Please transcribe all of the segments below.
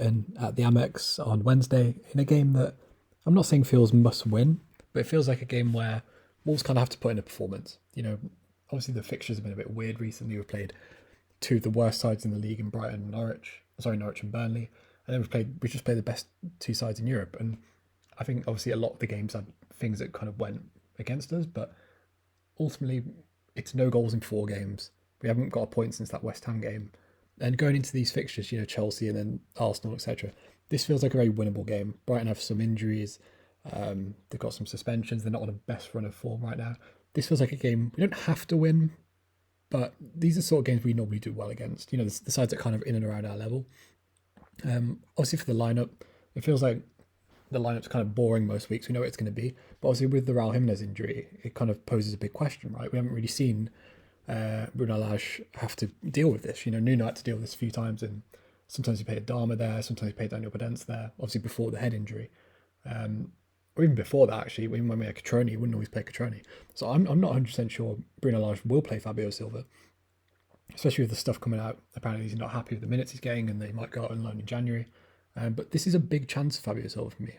Brighton at the Amex on Wednesday in a game that I'm not saying feels must win, but it feels like a game where Wolves kind of have to put in a performance. Obviously the fixtures have been a bit weird recently. We've played two of the worst sides in the league in Brighton and Norwich. Sorry, Norwich and Burnley. And then we just played the best two sides in Europe. And I think obviously a lot of the games had things that kind of went against us, but ultimately it's no goals in 4 games. We haven't got a point since that West Ham game. And going into these fixtures, Chelsea and then Arsenal, etc., this feels like a very winnable game. Brighton have some injuries. They've got some suspensions. They're not on the best run of form right now. This feels like a game we don't have to win, but these are sort of games we normally do well against. The sides that kind of in and around our level. Obviously for the lineup, it feels like the lineup's kind of boring most weeks. We know what it's going to be, but obviously with the Raul Jimenez injury, it kind of poses a big question, right? We haven't really seen Bruno Lage have to deal with this. Nuno had to deal with this a few times, and sometimes he played Adama there, sometimes he played Daniel Podence there. Obviously before the head injury, or even before that actually, when we had Catroni, he wouldn't always play Catroni. So I'm not 100% sure Bruno Lage will play Fabio Silva, especially with the stuff coming out. Apparently he's not happy with the minutes he's getting, and they might go out on loan in January. But this is a big chance for Fabio Silva for me.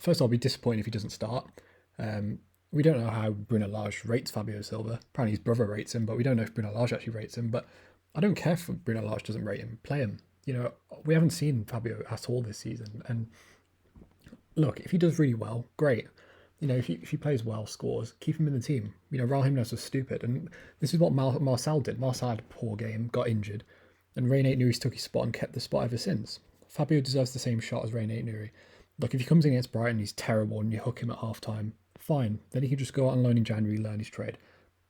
First, I'll be disappointed if he doesn't start. We don't know how Bruno Lage rates Fabio Silva. Apparently his brother rates him, but we don't know if Bruno Lage actually rates him. But I don't care if Bruno Lage doesn't rate him. Play him. We haven't seen Fabio at all this season. And look, if he does really well, great. If he plays well, scores, keep him in the team. Raul Jimenez was stupid. And this is what Marcel did. Marcel had a poor game, got injured. And Ray Nate took his spot and kept the spot ever since. Fabio deserves the same shot as Ray Nate. Look, if he comes in against Brighton, he's terrible and you hook him at half time, fine. Then he can just go out on loan in January, learn his trade.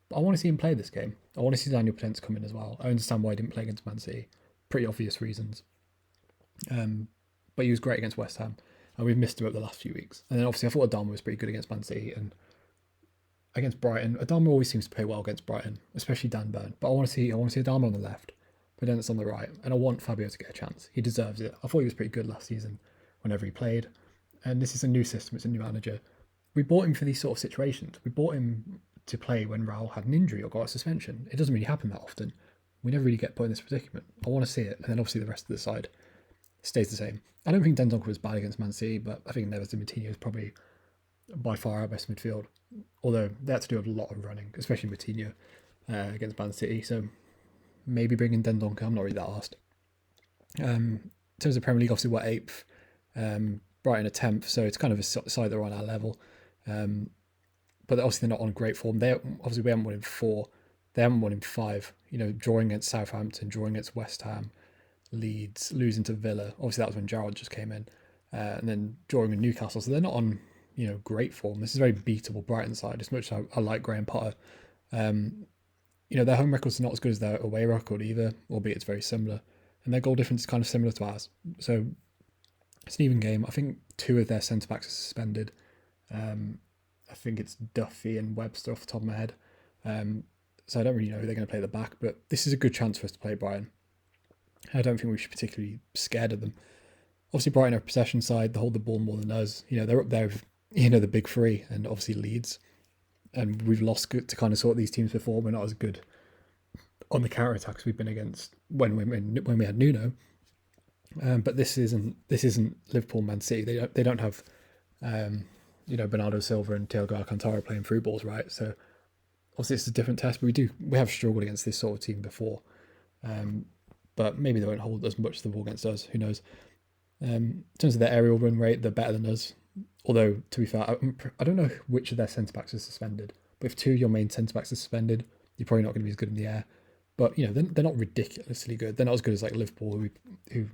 But I want to see him play this game. I want to see Daniel Potence come in as well. I understand why he didn't play against Man City. Pretty obvious reasons. But he was great against West Ham. And we've missed him over the last few weeks. And then obviously I thought Adama was pretty good against Man City. And against Brighton, Adama always seems to play well against Brighton, especially Dan Burn. But I want to see Adama on the left, Podence on the right. And I want Fabio to get a chance. He deserves it. I thought he was pretty good last season whenever he played. And this is a new system, it's a new manager. We bought him for these sort of situations. We bought him to play when Raul had an injury or got a suspension. It doesn't really happen that often. We never really get put in this predicament. I want to see it. And then obviously the rest of the side stays the same. I don't think Dendoncker was bad against Man City, but I think Neves and Moutinho is probably by far our best midfield. Although they had to do a lot of running, especially Moutinho against Man City. So maybe bringing Dendoncker, I'm not really that asked. In terms of Premier League, obviously we're 8th. Brighton a 10th, so it's kind of a side that are on our level. But obviously they're not on great form. We haven't won in 4. They haven't won in 5. Drawing against Southampton, drawing against West Ham, Leeds, losing to Villa. Obviously that was when Gerrard just came in. And then drawing with Newcastle. So they're not on, great form. This is a very beatable Brighton side, as much as I like Graham Potter. Their home record's not as good as their away record either, albeit it's very similar. And their goal difference is kind of similar to ours. So it's an even game. I think 2 of their centre-backs are suspended. I think it's Duffy and Webster off the top of my head. So I don't really know who they're going to play at the back, but this is a good chance for us to play Brighton. I don't think we should particularly be scared of them. Obviously, Brighton are a possession side. They hold the ball more than us. They're up there with, the big 3 and obviously Leeds. And we've lost to kind of sort these teams before. We're not as good on the counter-attacks we've been against when we had Nuno. But this isn't Liverpool, Man City. They don't have Bernardo Silva and Thiago Alcantara playing through balls, right? So obviously it's a different test, but we have struggled against this sort of team before. But maybe they won't hold as much of the ball against us. Who knows? In terms of their aerial run rate, they're better than us. Although to be fair, I don't know which of their centre backs are suspended. But if 2 of your main centre backs are suspended, you're probably not going to be as good in the air. But they're not ridiculously good. They're not as good as like Liverpool, who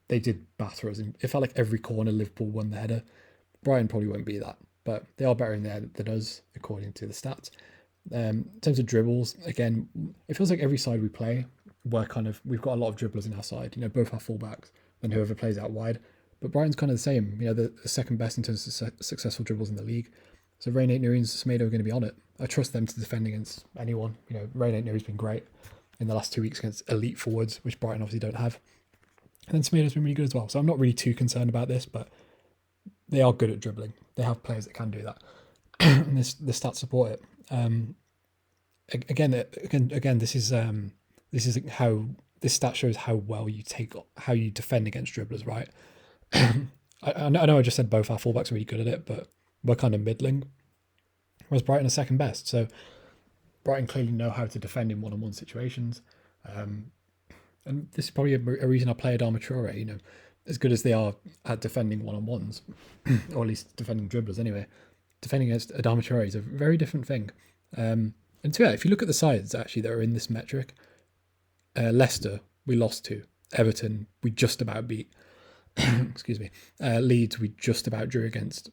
they did batter us. It felt like every corner Liverpool won the header. Brighton probably won't be that, but they are better in there than us, according to the stats. In terms of dribbles, again, it feels like every side we play, we've got a lot of dribblers in our side. Both our fullbacks and whoever plays out wide. But Brighton's kind of the same. The second best in terms of successful dribbles in the league. So Ray Nate-Nuri and Semedo are going to be on it. I trust them to defend against anyone. Ray Nate-Nuri's been great in the last 2 weeks against elite forwards, which Brighton obviously don't have. And then Semedo's been really good as well. So I'm not really too concerned about this, but they are good at dribbling. They have players that can do that. And the stats support it. Again, this is how this stat shows how well how you defend against dribblers, right? I know I just said both our fullbacks are really good at it, but we're kind of middling. Whereas Brighton are second best. So Brighton clearly know how to defend in one-on-one situations. And this is probably a reason I play Adama Traore, you know, as good as they are at defending one-on-ones, or at least defending dribblers anyway. Defending against Adama Traore is a very different thing. And to if you look at the sides actually that are in this metric, Leicester, we lost to. Everton, we just about beat. Excuse me. Leeds, we just about drew against.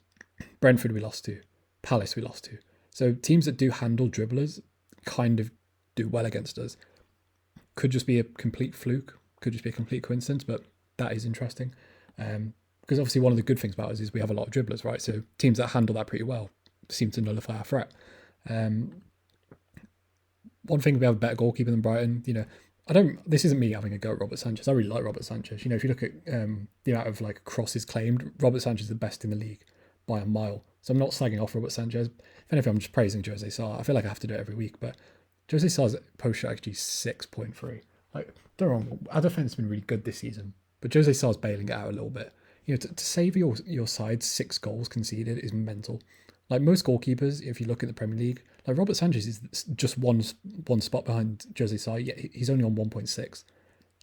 Brentford, we lost to. Palace, we lost to. So teams that do handle dribblers kind of do well against us. Could just be a complete fluke, could just be a complete coincidence, but that is interesting. Because obviously one of the good things about us is we have a lot of dribblers, right? So teams that handle that pretty well seem to nullify our threat. One thing, we have a better goalkeeper than Brighton. You know, this isn't me having a go at Robert Sanchez. I really like Robert Sanchez. You know, if you look at the amount of like crosses claimed, Robert Sanchez is the best in the league by a mile. So I'm not slagging off Robert Sanchez. If anything, I'm just praising Jose Sarr. I feel like I have to do it every week, but Jose Sarr's post shot XG 6.3. Like, don't wrong, our defense has been really good this season, but Jose Sarr's bailing it out a little bit. You know, to save your side 6 goals conceded is mental. Like most goalkeepers, if you look at the Premier League, like Robert Sanchez is just one spot behind Jose Sarr, yet he's only on 1.6.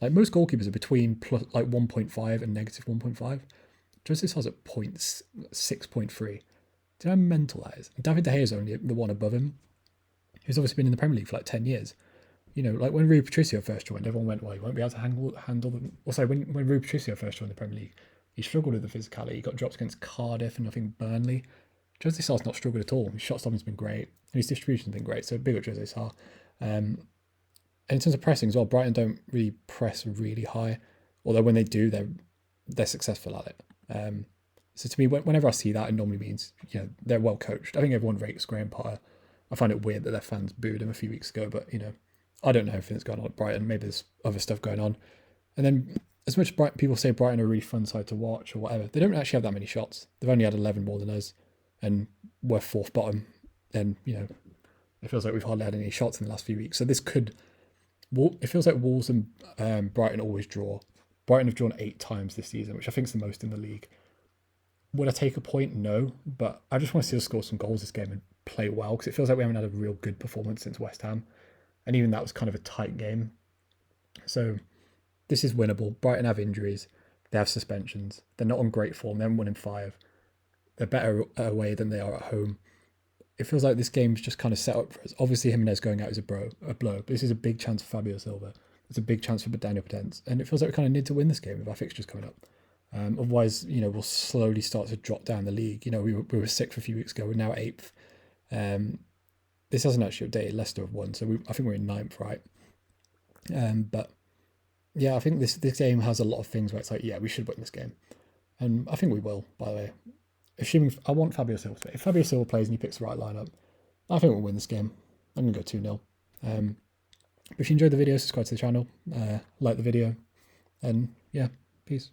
Like most goalkeepers are between plus like 1.5 and negative 1.5. Jose Sarr's at 6.3. Do you know how mental that is? And David De Gea is only the one above him, who's obviously been in the Premier League for like 10 years. You know, like when Rui Patricio first joined, everyone went, well, he won't be able to handle them. Also, when Rui Patricio first joined the Premier League, he struggled with the physicality. He got dropped against Cardiff and I think Burnley. Jose Sarr's not struggled at all. His shot stopping's been great, and his distribution's been great. So big up Jose Sarr. And in terms of pressing as well, Brighton don't really press really high, although when they do, they're successful at it. So to me, whenever I see that, it normally means, you know, they're well coached. I think everyone rates Graham Potter. I find it weird that their fans booed him a few weeks ago, but, you know, I don't know everything that's going on at Brighton. Maybe there's other stuff going on. And then as much as people say Brighton are a really fun side to watch or whatever, they don't actually have that many shots. They've only had 11 more than us, and we're 4th bottom. And, you know, it feels like we've hardly had any shots in the last few weeks. So it feels like Wolves and Brighton always draw. Brighton have drawn 8 times this season, which I think is the most in the league. Would I take a point? No, but I just want to see us score some goals this game and play well, because it feels like we haven't had a real good performance since West Ham, and even that was kind of a tight game. So this is winnable. Brighton have injuries, they have suspensions, they're not on great form, they haven't won in 5. They're better away than they are at home. It feels like this game's just kind of set up for us. Obviously Jimenez going out is a blow, but this is a big chance for Fabio Silva. It's a big chance for Daniel Potence, and it feels like we kind of need to win this game with our fixtures coming up. Otherwise, you know, we'll slowly start to drop down the league. You know, we were 6th a few weeks ago. We're now 8th. This hasn't actually updated. Leicester have won, so I think we're in 9th, right? But yeah, I think this game has a lot of things where it's like, yeah, we should win this game, and I think we will. By the way, assuming I want Fabio Silva. If Fabio Silva plays and he picks the right lineup, I think we'll win this game. I'm gonna go 2-0. If you enjoyed the video, subscribe to the channel, like the video, and yeah, peace.